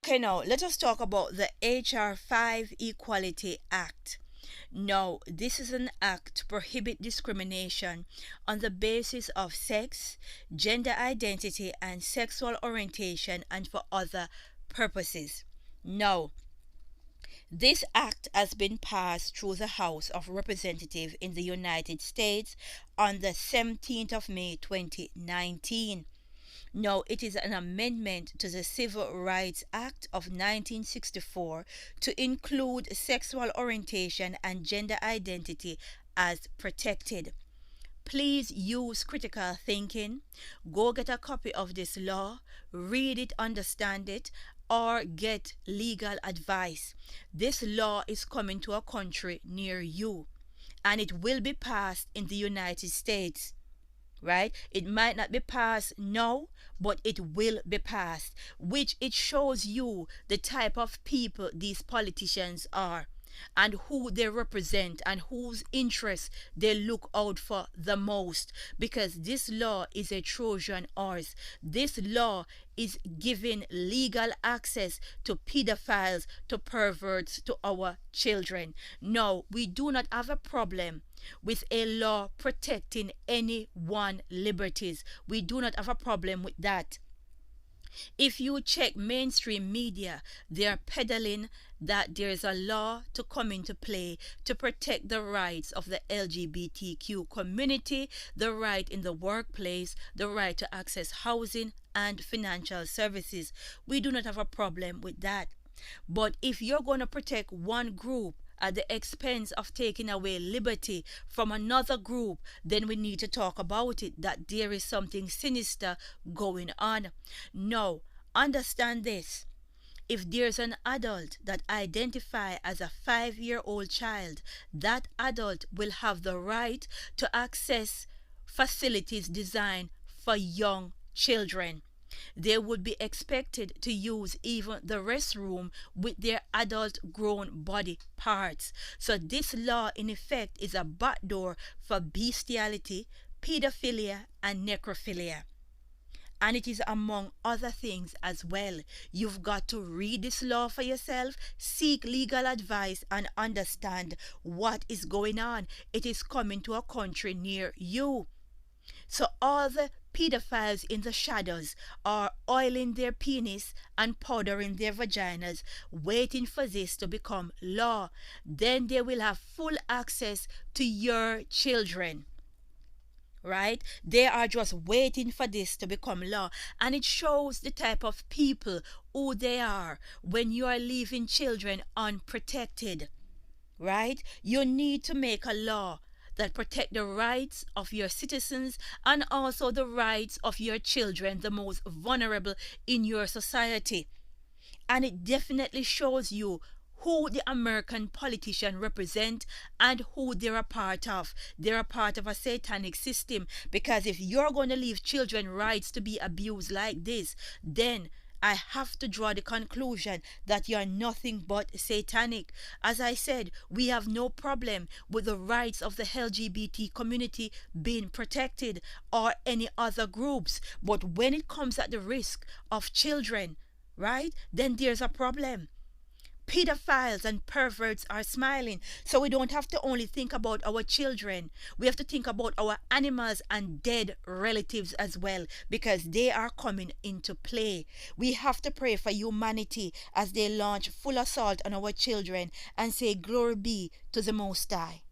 Okay, now let us talk about the HR 5 Equality Act. Now, this is an act to prohibit discrimination on the basis of sex, gender identity, and sexual orientation, and for other purposes. Now, this act has been passed through the House of Representatives in the United States on the 17th of May 2019. No, it is an amendment to the Civil Rights Act of 1964 to include sexual orientation and gender identity as protected. Please use critical thinking. Go get a copy of this law, read it, understand it, or get legal advice. This law is coming to a country near you, and it will be passed in the United States, right? It might not be passed now, but it will be passed, which it shows you the type of people these politicians are and who they represent and whose interests they look out for the most, because this law is a Trojan horse. This law is giving legal access to pedophiles, to perverts, to our children. No, we do not have a problem with a law protecting anyone's liberties. We do not have a problem with that. If you check mainstream media, they are peddling that there is a law to come into play to protect the rights of the LGBTQ community, the right in the workplace, the right to access housing and financial services. We do not have a problem with that. But if you're going to protect one group at the expense of taking away liberty from another group, then we need to talk about it, that there is something sinister going on. No, understand this. If there's an adult that identifies as a 5-year-old child, that adult will have the right to access facilities designed for young children. They would be expected to use even the restroom with their adult grown body parts. So this law in effect is a backdoor for bestiality, pedophilia, and necrophilia. And it is among other things as well. You've got to read this law for yourself, seek legal advice, and understand what is going on. It is coming to a country near you. So all the pedophiles in the shadows are oiling their penis and powdering their vaginas, waiting for this to become law. Then they will have full access to your children. Right? They are just waiting for this to become law. And it shows the type of people who they are when you are leaving children unprotected. Right? You need to make a law that protect the rights of your citizens and also the rights of your children, the most vulnerable in your society. And it definitely shows you who the American politicians represent and who they're a part of. They're a part of a satanic system, because if you're going to leave children rights to be abused like this, then I have to draw the conclusion that you are nothing but satanic. As I said, we have no problem with the rights of the LGBT community being protected or any other groups. But when it comes at the risk of children, right, then there's a problem. Pedophiles and perverts are smiling. So we don't have to only think about our children. We have to think about our animals and dead relatives as well, because they are coming into play. We have to pray for humanity as they launch full assault on our children and say glory be to the Most High.